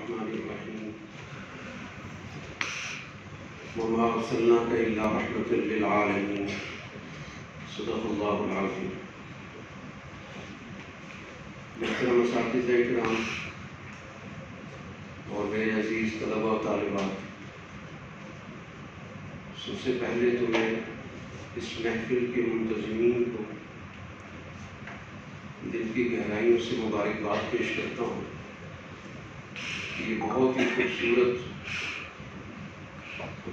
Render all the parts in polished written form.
الرحمن الرحیم وما ارسلناک الا رحمۃ للعالمین صدق اللہ العظیم۔ محترم اساتذہ کرام اور میرے عزیز طلباء و طالبات، سب سے پہلے تو میں اس محفل کے منتظمین کو دل کی گہرائیوں سے مبارکباد پیش کرتا ہوں۔ یہ بہت ہی خوبصورت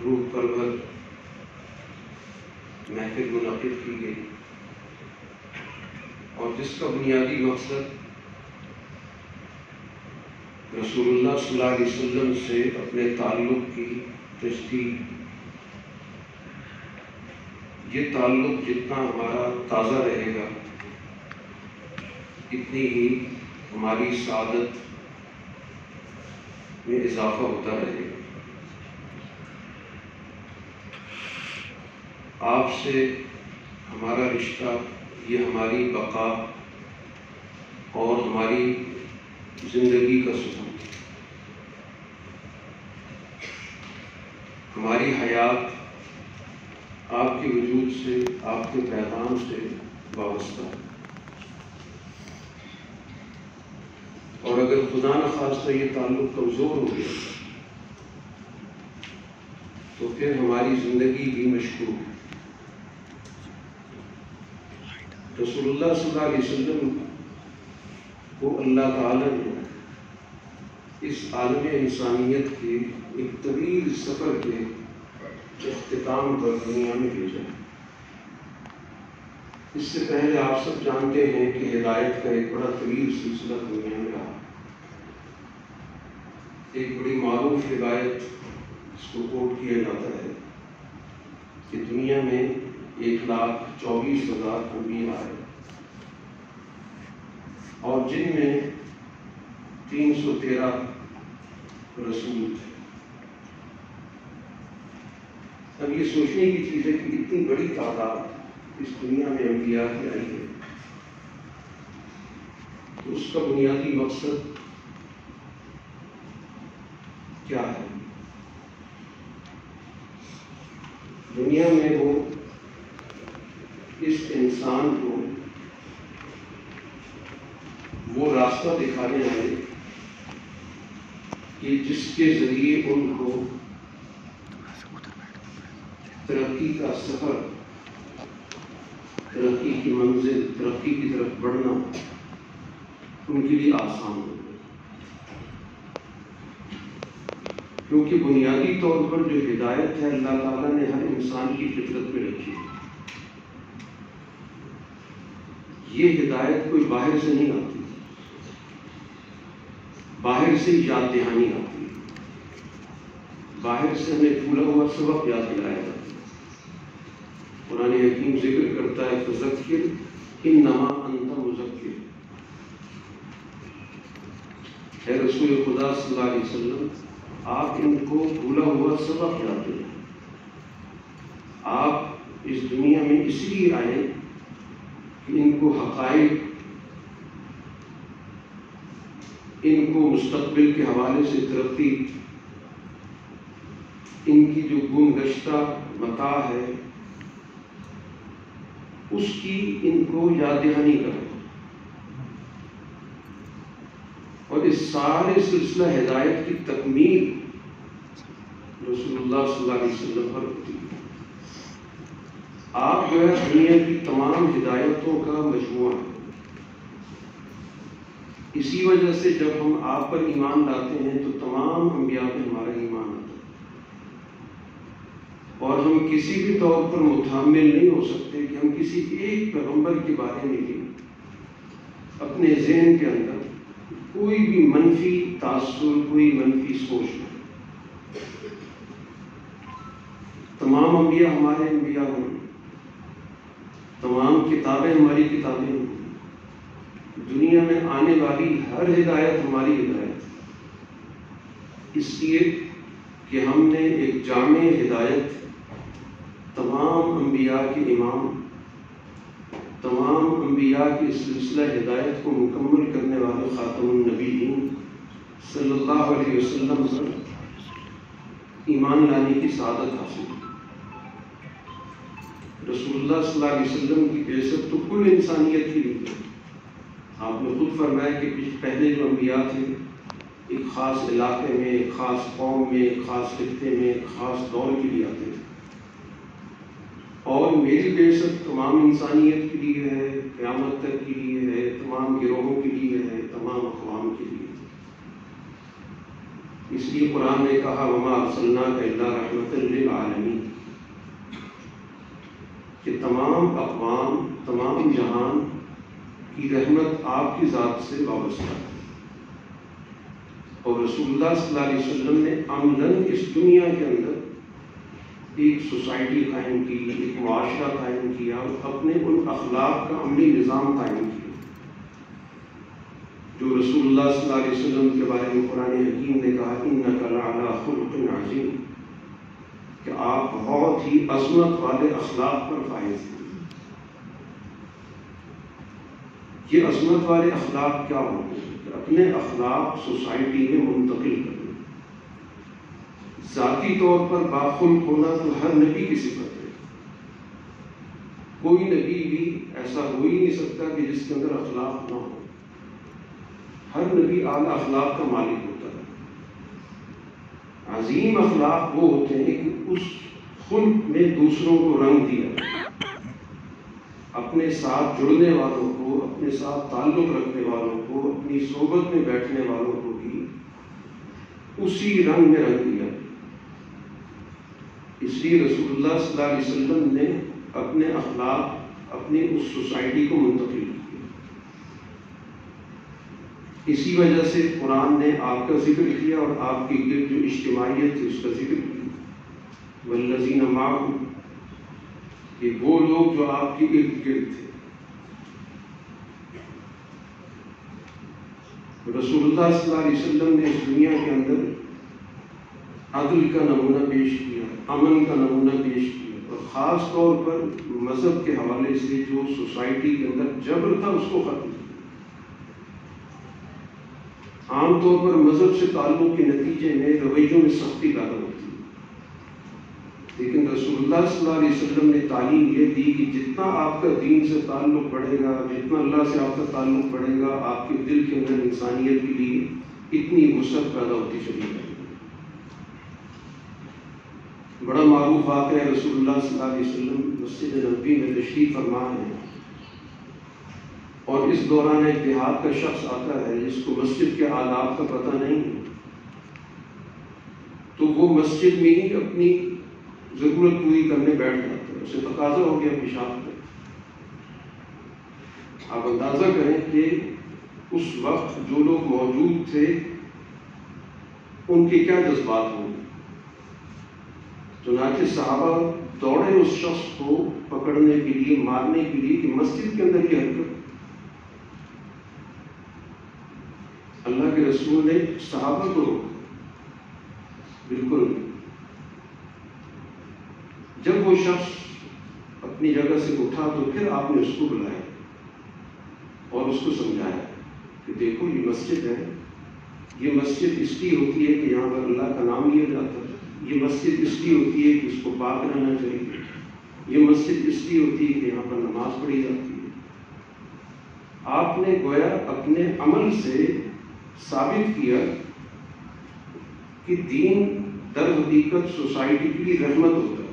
روح پرور محفل منعقد کی گئی، اور جس کا بنیادی مقصد رسول اللہ صلی اللہ علیہ وسلم سے اپنے تعلق کی تجدید۔ یہ تعلق جتنا ہمارا تازہ رہے گا اتنی ہی ہماری سعادت میں اضافہ ہوتا رہے گا۔ آپ سے ہمارا رشتہ یہ ہماری بقا اور ہماری زندگی کا ثبوت ہے۔ ہماری حیات آپ کے وجود سے، آپ کے پیغام سے وابستہ ہے، اور اگر خدا نخواستہ یہ تعلق کمزور ہو گیا تو پھر ہماری زندگی بھی مشکوک ہے۔ رسول اللہ صلی اللہ علیہ وسلم کو اللہ تعالیٰ نے اس عالم انسانیت کے ایک طویل سفر کے اختتام پر دنیا میں بھیجا۔ اس سے پہلے آپ سب جانتے ہیں کہ ہدایت کا ایک بڑا طویل سلسلہ دنیا میں رہا۔ ایک بڑی معروف روایت اس کو کوٹ کیا جاتا ہے کہ دنیا میں 1,24,000 انبیاء آئے، اور جن میں 313 رسول تھے۔ اب یہ سوچنے کی چیز ہے کہ اتنی بڑی تعداد اس دنیا میں انبیاء کی آئی ہے، تو اس کا بنیادی مقصد کیا ہے؟ دنیا میں وہ اس انسان کو وہ راستہ دکھانے آئے کہ جس کے ذریعے ان کو ترقی کا سفر، ترقی کی منزل، ترقی کی طرف بڑھنا ان کے لیے آسان ہو۔ کیونکہ بنیادی طور پر جو ہدایت ہے اللہ تعالیٰ نے ہر انسان کی فطرت میں رکھی ہے۔ یہ ہدایت کوئی باہر سے نہیں آتی، باہر سے یاد دہانی آتی ہے، باہر سے ہمیں بھولا ہوا سبق یاد دلایا جاتا ہے۔ قرآن حکیم ذکر کرتا ہے فذکر انما انت مذکر۔ اے رسول خدا صلی اللہ علیہ وسلم، آپ ان کو بھولا ہوا سبق یاد دیں۔ آپ اس دنیا میں اس لیے آئے کہ ان کو حقائق، ان کو مستقبل کے حوالے سے ترقی، ان کی جو گم گشتہ متاع ہے اس کی ان کو یاد دہانی کرو، اور اس سارے سلسلہ ہدایت کی تکمیل رسول اللہ صلی اللہ علیہ وسلم پر ہوتی ہے۔ آپ جو ہے دنیا کی تمام ہدایتوں کا مجموعہ ہے۔ اسی وجہ سے جب ہم آپ پر ایمان لاتے ہیں تو تمام انبیاء پہ ہمارا ایمان آتا ہے، اور ہم کسی بھی طور پر متحمل نہیں ہو سکتے کہ ہم کسی ایک پیغمبر کے بارے میں بھی اپنے ذہن کے اندر کوئی بھی منفی تاثر، کوئی منفی سوچ نہ۔ تمام انبیاء ہمارے انبیاء ہیں، تمام کتابیں ہماری کتابیں ہیں، دنیا میں آنے والی ہر ہدایت ہماری ہدایت ہے، اس لیے کہ ہم نے ایک جامع ہدایت، تمام انبیاء کے امام، تمام انبیاء کے سلسلہ ہدایت کو مکمل کرنے والے خاتم النبیین صلی اللہ علیہ وسلم پر ایمان لانے کی سعادت حاصل کی۔ رسول اللہ صلی اللہ علیہ وسلم کی بعثت تو کل انسانیت کے لیے ہے۔ آپ نے خود فرمایا کہ پہلے جو انبیاء تھے ایک خاص علاقے میں، ایک خاص قوم میں، ایک خاص خطے میں، ایک خاص دور کے لیے آتے تھے، اور میری بعثت تمام انسانیت کے لیے ہے، قیامت تک کے لیے ہے، تمام گروہوں کے لیے ہے، تمام اقوام کے لیے۔ اس لیے قرآن نے کہا وما ارسلناک الا رحمۃ للعالمین، کہ تمام اقوام، تمام جہان کی رحمت آپ کی ذات سے وابستہ ہے۔ اور رسول اللہ صلی اللہ علیہ وسلم نے عملاً اس دنیا کے اندر ایک سوسائٹی قائم کی، ایک معاشرہ قائم کیا، اور اپنے ان اخلاق کا عملی نظام قائم کیا جو رسول اللہ صلی اللہ علیہ وسلم کے بارے میں قرآن حکیم نے کہا انک لعلی خلق عظیم، کہ آپ بہت ہی عظمت والے اخلاق پر فائز ہیں۔ یہ عظمت والے اخلاق کیا ہوتے ہیں؟ کہ اپنے اخلاق سوسائٹی میں منتقل کرنا۔ ذاتی طور پر باخلق ہونا تو ہر نبی کی صفت ہے، کوئی نبی بھی ایسا ہو ہی نہیں سکتا کہ جس کے اندر اخلاق نہ ہو۔ ہر نبی اعلیٰ اخلاق کا مالک ہوتا ہے۔ عظیم اخلاق وہ ہوتے ہیں کہ اس خلق نے دوسروں کو رنگ دیا، اپنے ساتھ جڑنے والوں کو، اپنے ساتھ تعلق رکھنے والوں کو، اپنی صحبت میں بیٹھنے والوں کو بھی اسی رنگ میں رنگ دیا۔ اس لیے رسول اللہ صلی اللہ علیہ وسلم نے اپنے اخلاق اپنی اس سوسائٹی کو منتقل کیا۔ اسی وجہ سے قرآن نے آپ کا ذکر کیا اور آپ کی گرد جو اجتماعیت تھی اس کا ذکر کیا۔ والذین معہ، کہ وہ لوگ جو آپ کے ارد گرد تھے۔ رسول اللہ صلی اللہ علیہ وسلم نے اس دنیا کے اندر عدل کا نمونہ پیش کیا، امن کا نمونہ پیش کیا، اور خاص طور پر مذہب کے حوالے سے جو سوسائٹی کے اندر جبر تھا اس کو ختم کیا۔ عام طور پر مذہب سے تعلق کے نتیجے میں رویوں میں سختی پیدا ہوتی ہے، لیکن رسول اللہ صلی اللہ علیہ وسلم نے تعلیم یہ دی کہ جتنا آپ کا دین سے تعلق بڑھے گا، جتنا اللہ سے آپ کا تعلق بڑھے گا، آپ کے دل کے اندر انسانیت کے لیے اتنی وسعت پیدا ہوتی چلی جائے گی۔ بڑا معروف واقعہ ہے، رسول اللہ صلی اللہ علیہ وسلم مسجد نبوی میں تشریف فرما ہے، اور اس دوران ایک دیہات کا شخص آتا ہے جس کو مسجد کے آداب کا پتہ نہیں ہے، تو وہ مسجد میں ہی اپنی ضرورت پوری کرنے بیٹھ جاتا ہے۔ اسے تقاضا ہو گیا پیشاب کا۔ آپ اندازہ کریں کہ اس وقت جو لوگ موجود تھے ان کے کیا جذبات ہوں گے۔ چنانچہ صحابہ دوڑے اس شخص کو پکڑنے کے لیے، مارنے کے لیے کہ مسجد کے اندر یہ حرکت۔ اللہ کے رسول نے صحابہ کو بالکل، جب وہ شخص اپنی جگہ سے اٹھا تو پھر آپ نے اس کو بلایا اور اس کو سمجھایا کہ دیکھو یہ مسجد ہے، یہ مسجد اس لیے ہوتی ہے کہ یہاں پر اللہ کا نام لیا جاتا ہے، یہ مسجد اس لیے ہوتی ہے کہ اس کو پاک رہنا چاہیے، یہ مسجد اس لیے ہوتی ہے کہ یہاں پر نماز پڑھی جاتی ہے۔ آپ نے گویا اپنے عمل سے ثابت کیا کہ دین در حقیقت سوسائٹی کے لیے رحمت ہوتا ہے،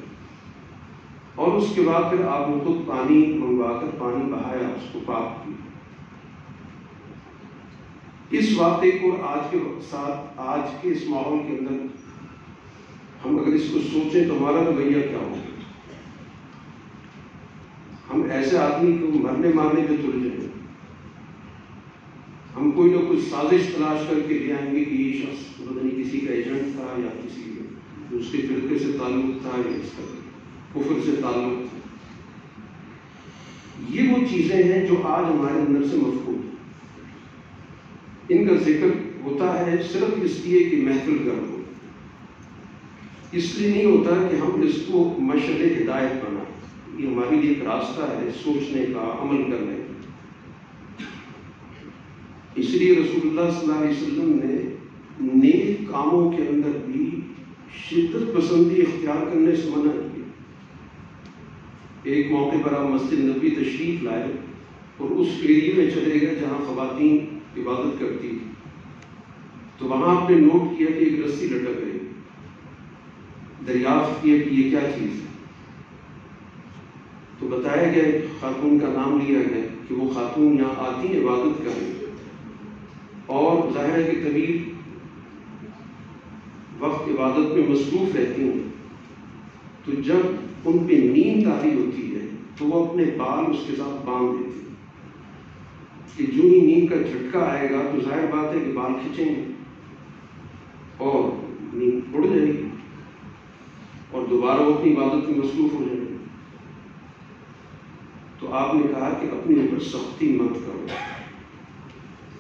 اور اس کے بعد پھر آپ نے خود پانی منگوا کر پانی بہایا، اس کو پاک کیا۔ اس واقعے کو آج کے ساتھ، آج کے اس ماحول کے اندر ہم اگر اس کو سوچیں تو ہمارا رویہ کیا ہوگا؟ ہم ایسے آدمی کو مرنے مارنے پہ تل جائیں، ہم کوئی نہ کوئی سازش تلاش کر کے لے آئیں گے کہ یہ شخص پتہ نہیں کسی کا ایجنٹ تھا، یا کسی اس کے فرقے سے تعلق تھا، یا اس کا کفر سے تعلق تھا۔ یہ وہ چیزیں ہیں جو آج ہمارے اندر سے مفقود ہیں۔ ان کا ذکر ہوتا ہے صرف اس لیے کہ محفل گرم ہو، اس لیے نہیں ہوتا کہ ہم اس کو مشعل ہدایت بنائیں۔ یہ ہمارے لیے ایک راستہ ہے سوچنے کا، عمل کرنے کا۔ اس لیے رسول اللہ صلی اللہ علیہ وسلم نے نیک کاموں کے اندر بھی شدت پسندی اختیار کرنے سے منع کیا۔ ایک موقع پر آپ مسجد نبوی تشریف لائے اور اس ایریے میں چلے گئے جہاں خواتین عبادت کرتی تھی، تو وہاں آپ نے نوٹ کیا کہ ایک رسی لٹک گئی، دریافت کیا کہ یہ کیا چیز ہے، تو بتایا گیا خاتون کا نام لیا گیا کہ وہ خاتون یہاں آتی ہیں عبادت کریں، اور ظاہر ہے کہ طویل وقت عبادت میں مصروف رہتی ہیں، تو جب ان پہ نیند طاری ہوتی ہے تو وہ اپنے بال اس کے ساتھ باندھ دیتی ہیں کہ جو ہی نیند کا جھٹکا آئے گا تو ظاہر بات ہے کہ بال کھینچیں گے اور نیند اڑ جائے گی اور دوبارہ وہ اپنی عبادت میں مصروف ہو جائے گی۔ تو آپ نے کہا کہ اپنے اوپر سختی مت کرو،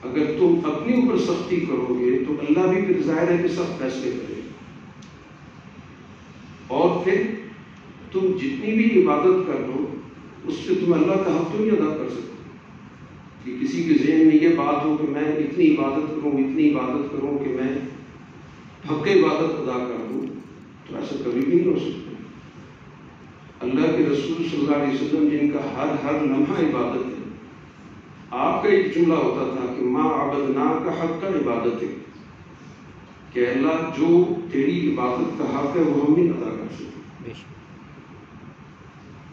اگر تم اپنے اوپر سختی کرو گے تو اللہ بھی پھر ظاہر ہے کہ سخت فیصلے کرے گا، اور پھر تم جتنی بھی عبادت کر لو اس سے تم اللہ کا حق تو نہیں ادا کر سکتے کہ کسی کے ذہن میں یہ بات ہو کہ میں اتنی عبادت کروں کہ میں حق عبادت ادا کر دوں، تو ایسا کبھی بھی نہیں ہو سکتا۔ اللہ کے رسول صلی اللہ علیہ وسلم جن کا ہر لمحہ عبادت ہے، آپ کا ایک جملہ ہوتا تھا کہ ما عبدناک حق کا عبادت ہے، کہ اللہ جو تیری عبادت کا حق ہے وہ ہم نہیں ادا کر سکتے۔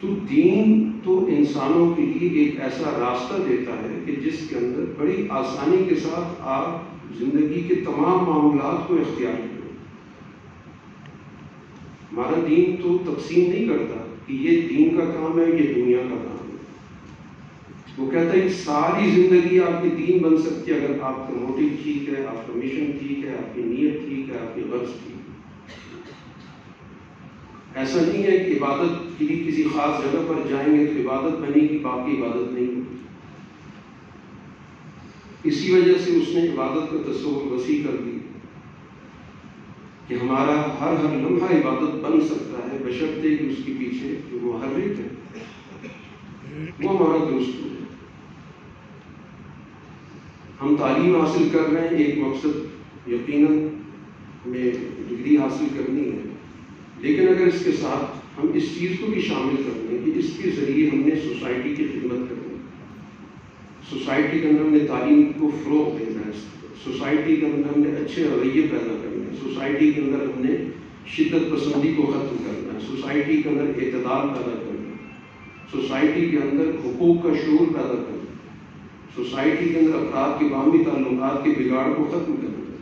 تو دین تو انسانوں کے لیے ایک ایسا راستہ دیتا ہے کہ جس کے اندر بڑی آسانی کے ساتھ آپ زندگی کے تمام معاملات کو اختیار کریں۔ ہمارا دین تو تقسیم نہیں کرتا کہ یہ دین کا کام ہے یہ دنیا کا کام ہے، وہ کہتا ہے ساری زندگی آپ کی دین بن سکتی ہے اگر آپ کا موٹیو ٹھیک ہے، آپ کا مشن ٹھیک ہے، آپ کی نیت ٹھیک ہے، آپ کی غرض ٹھیک ہے۔ ایسا نہیں ہے کہ عبادت کے لیے کسی خاص جگہ پر جائیں گے تو عبادت بنے گی، باقی عبادت نہیں ہوگی۔ اسی وجہ سے اس نے عبادت کا تصور وسیع کر دی کہ ہمارا ہر لمحہ عبادت بن سکتا ہے، بشرطے کہ اس کے پیچھے جو محرک ہے وہ ہمارا درست ہو جائے۔ ہم تعلیم حاصل کر رہے ہیں، ایک مقصد یقیناً ہمیں ڈگری حاصل کرنی ہے، لیکن اگر اس کے ساتھ ہم اس چیز کو بھی شامل کر لیں کہ اس کے ذریعے ہم نے سوسائٹی کی خدمت کرنی ہے، سوسائٹی کے اندر ہم نے تعلیم کو فروغ دینا ہے، سوسائٹی کے اندر ہم نے اچھے رویے پیدا کرنے ہیں، سوسائٹی کے اندر ہم نے شدت پسندی کو ختم کرنا ہے، سوسائٹی کے اندر اعتدال پیدا کرنا ہے، سوسائٹی کے اندر حقوق کا شعور پیدا کرنا ہے، سوسائٹی کے اندر افراد کے باہمی تعلقات کے بگاڑ کو ختم کرنا ہے۔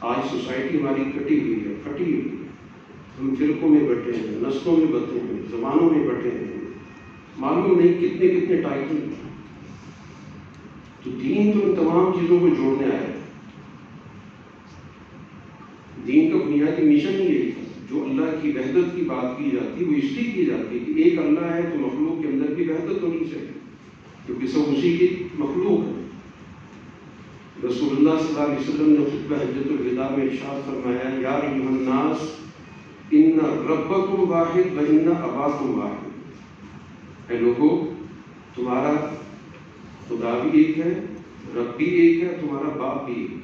آج سوسائٹی ہماری کٹی ہوئی ہے، پھٹی ہوئی ہے، ہم فرقوں میں بٹے ہیں، نسلوں میں بٹے ہیں، زبانوں میں بٹے ہیں، معلوم نہیں کتنے کتنے ٹائٹل۔ تو دین تو ان تمام چیزوں کو جوڑنے آیا ہے۔ دین کا بنیادی مشن ہی یہی ہے، جو اللہ کی وحدت کی بات کی جاتی ہے وہ اس لیے کی جاتی ہے کہ ایک اللہ ہے تو مخلوق کے اندر بھی وحدت ہونی چاہیے، کیونکہ سب اسی کی مخلوق ہے۔ رسول اللہ صلی اللہ علیہ وسلم نے خطبہ حجۃ الوداع میں ارشاد فرمایا، یا ایھا الناس ان ربکم واحد و ان اباکم واحد، اے لوگو تمہارا خدا بھی ایک ہے، رب بھی ایک ہے، تمہارا باپ بھی ایک ہے۔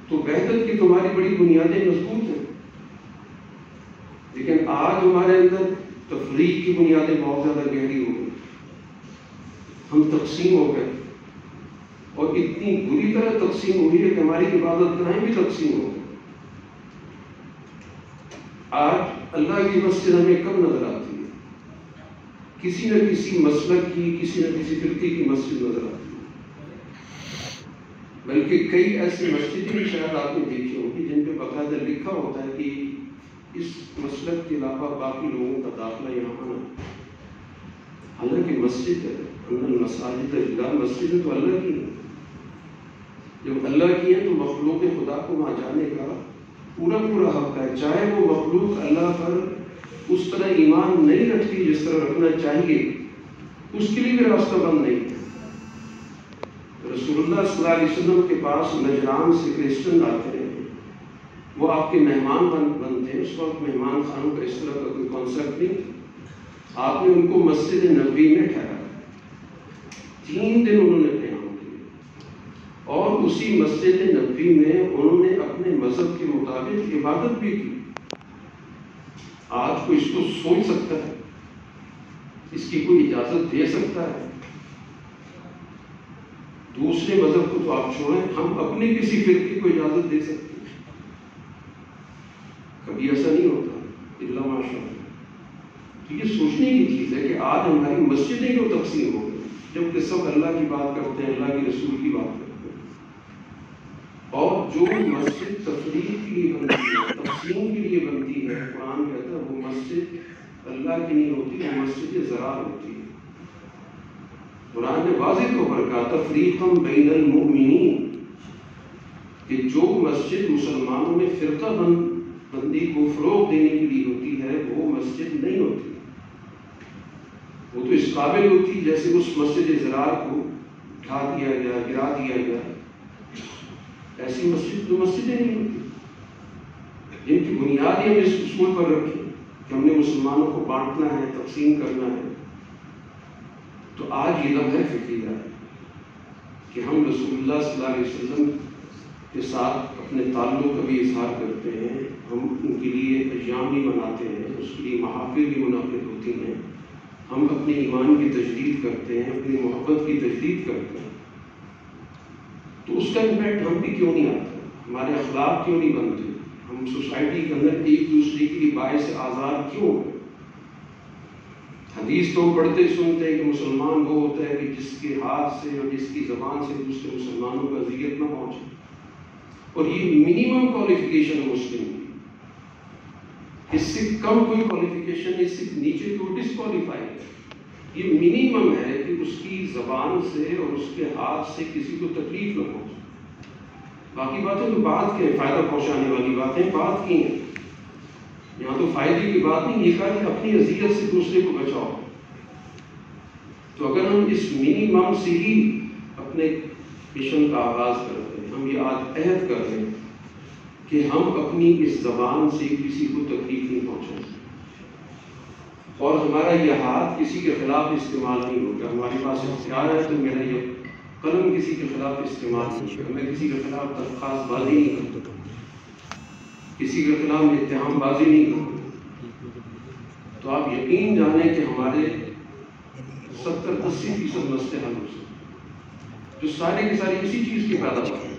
تو وحدت کی تمہاری بڑی بنیادیں مضبوط ہیں، لیکن آج ہمارے اندر تفریق کی بنیادیں بہت زیادہ گہری ہو گئی، ہم تقسیم ہو گئے، اور اتنی بری طرح تقسیم ہوئی ہے کہ ہماری عبادت گاہیں بھی تقسیم ہو گئی۔ آج اللہ کی مسجد ہمیں کم نظر آتی ہے، کسی نہ کسی مسلک کی، کسی نہ کسی فرقے کی مسجد نظر آتی ہے، بلکہ کئی ایسی مسجدیں بھی شاید آپ نے دیکھی ہوگی جن پہ باقاعدہ لکھا ہوتا ہے کہ اس مسلک کے علاوہ باقی لوگوں کا داخلہ یہاں نہ، حالانکہ مسجد ہے، ان المساجد للہ، مسجد تو اللہ کی ہے، جب اللہ کی ہے تو مخلوق خدا کو وہاں جانے کا پورا حق ہے، چاہے وہ مخلوق اللہ پر اس طرح ایمان نہیں رکھتی جس طرح رکھنا چاہیے، اس کے لیے بھی راستہ بند نہیں ہے۔ رسول اللہ صلی اللہ علیہ وسلم کے پاس نجران سے کرسچن آتے ہیں، وہ آپ کے مہمان بنتے ہیں، اس وقت مہمان خانوں کا اس طرح کا کوئی کانسیپٹ نہیں، آپ نے ان کو مسجد نبوی میں ٹھہرایا، 3 دن انہوں نے قیام کیا، اور اسی مسجد نبوی میں انہوں نے اپنے مذہب کے مطابق عبادت بھی کی۔ آج کوئی اس کو سوچ سکتا ہے؟ اس کی کوئی اجازت دے سکتا ہے؟ دوسرے مذہب کو تو آپ چھوڑیں، ہم اپنے کسی فرقے کو اجازت دے سکتے ہیں؟ کبھی ایسا نہیں ہوتا، الا ماشاء اللہ۔ تو یہ سوچنے کی چیز ہے کہ آج ہماری مسجدیں کیوں تقسیم ہو گئی، جبکہ سب اللہ کی بات کرتے ہیں، اللہ کے رسول کی بات کرتے ہیں۔ اور جو مسجد تفریح کے لیے بنتی ہے، تقسیم کے لیے بنتی ہے، قرآن کہتا ہے وہ مسجد اللہ کی نہیں ہوتی، وہ مسجد ضرار ہوتی ہے۔ قرآن نے واضح طور پر کہا تفریقاً بین المؤمنین، کہ جو مسجد مسلمانوں میں فرقہ بندی کو فروغ دینے کے لیے ہوتی ہے وہ مسجد نہیں ہوتی۔ وہ تو اس قابل ہوتی جیسے اس مسجد ضرار کو ڈھا دیا گیا، گرا دیا گیا، ایسی مسجد جو مسجدیں نہیں ہوتی، جن کی بنیاد ہم اس اصول پر رکھیں کہ ہم نے مسلمانوں کو بانٹنا ہے، تقسیم کرنا ہے۔ تو آج یہ لمحہ فکریہ ہے کہ ہم رسول اللہ صلی اللہ علیہ وسلم کے ساتھ اپنے تعلق کا بھی اظہار کرتے ہیں، ہم ان کے لیے ایام بھی مناتے ہیں، اس کے لیے محافل بھی منعقد ہوتی ہیں، ہم اپنے ایمان کی تجدید کرتے ہیں، اپنی محبت کی تجدید کرتے ہیں۔ تو اس کا امپیکٹ ہم بھی کیوں نہیں آتا؟ ہمارے اخلاق کیوں نہیں بنتے؟ ہم سوسائٹی کے اندر ایک دوسرے کے لیے باعث آزار کیوں ہیں؟ حدیث تو پڑھتے سنتے ہیں کہ مسلمان وہ ہوتا ہے کہ جس کے ہاتھ سے اور جس کی زبان سے دوسرے مسلمانوں کو اذیت نہ پہنچے، اور یہ منیمم کوالیفیکیشن ہے مسلم کی۔ اس سے کم کوئی کوالیفیکیشن نہیں، اس سے نیچے تو ڈسکوالیفائی ہے۔ یہ منیمم ہے کہ اس کی زبان سے اور اس کے ہاتھ سے کسی کو تکلیف نہ پہنچے۔ باقی باتیں تو بات کی ہیں، فائدہ پہنچانے والی باتیں بات کی ہیں، یہاں تو فائدے کی بات نہیں، یہ کہا کہ اپنی اذیت سے دوسرے کو بچاؤ۔ تو اگر ہم اس منیمم سے ہی اپنے مشن کا آغاز کرتے ہیں، ہم یہ آج عہد کر رہے ہیں کہ ہم اپنی اس زبان سے کسی کو تکلیف نہیں پہنچائیں، اور ہمارا یہ ہاتھ کسی کے خلاف استعمال نہیں ہوگا۔ ہمارے پاس اختیار ہے تو میرا یہ قلم کسی کے خلاف استعمال نہیں ہوگا، میں کسی کے خلاف درخواست بازی نہیں کرتا، کسی کے خلاف اتہام بازی نہیں کرتا۔ تو آپ یقین جانیں کہ ہمارے 70-80% مسئلے حل ہو سکتے، جو سارے کے سارے اسی چیز کی پیداوار ہے۔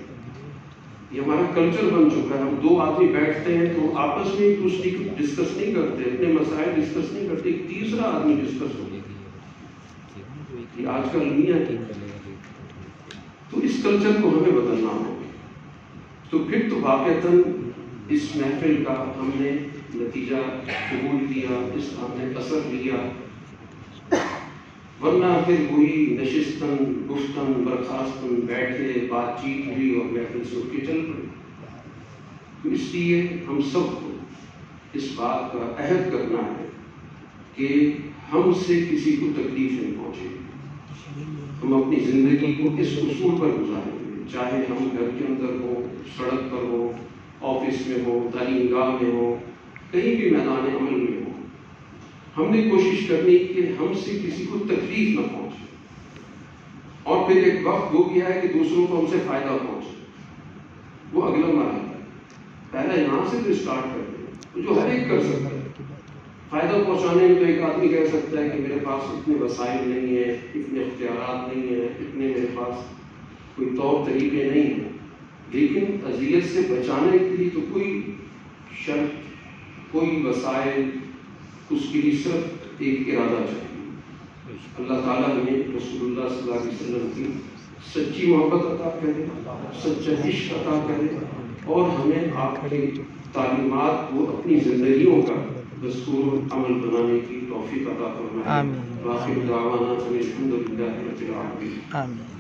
یہ ہمارا کلچر بن چکا ہے، ہم دو آدمی بیٹھتے ہیں تو آپس میں ایک دوسرے کو ڈسکس نہیں کرتے، اپنے مسائل ڈسکس نہیں کرتے، ایک تیسرا آدمی ڈسکس ہوتا ہے۔ یہ آج کل دنیا ہے، تو اس کلچر کو ہمیں بدلنا ہوگا۔ تو پھر تو واقعتاً اس محفل کا ہم نے نتیجہ قبول کیا، اس کا ہم نے اثر لیا، ورنہ پھر وہی نشستن گفتن برخاستن بیٹھے، بات چیت ہوئی اور محفل سے اٹھ کے چل پڑے۔ تو اس لیے ہم سب کو اس بات کا عہد کرنا ہے کہ ہم سے کسی کو تکلیف نہیں پہنچے گی۔ ہم اپنی زندگی کو اس اصول پر گزاریں گے، چاہے ہم گھر کے اندر ہوں، سڑک پر ہوں، آفس میں ہو، تعلیم گاہ میں ہو، کہیں بھی میدان عمل میں ہو، ہم نے کوشش کرنی کہ ہم سے کسی کو تکلیف نہ پہنچے۔ اور پھر ایک وقت وہ کیا ہے کہ دوسروں کو ہم سے فائدہ پہنچے، وہ اگلا مرحلہ ہے۔ پہلے یہاں سے تو اسٹارٹ کرتے ہیں، جو ہر ایک کر سکتا ہے۔ فائدہ پہنچانے میں تو ایک آدمی کہہ سکتا ہے کہ میرے پاس اتنے وسائل نہیں ہیں، اتنے اختیارات نہیں ہیں، اتنے میرے پاس کوئی طور طریقے نہیں ہیں، لیکن اذیت سے بچانے کے لیے تو کوئی شرط، کوئی وسائل، اس کے لیے صرف ایک ارادہ چاہیے۔ اللہ تعالیٰ ہمیں رسول اللہ صلی اللہ علیہ وسلم کی سچی محبت عطا کرے، سچا عشق عطا کرے، اور ہمیں آپ کی تعلیمات کو اپنی زندگیوں کا دستور عمل بنانے کی توفیق عطا فرمائے۔ آمین۔ وآخر دعوانا ان الحمد للہ رب العالمین۔ آمین۔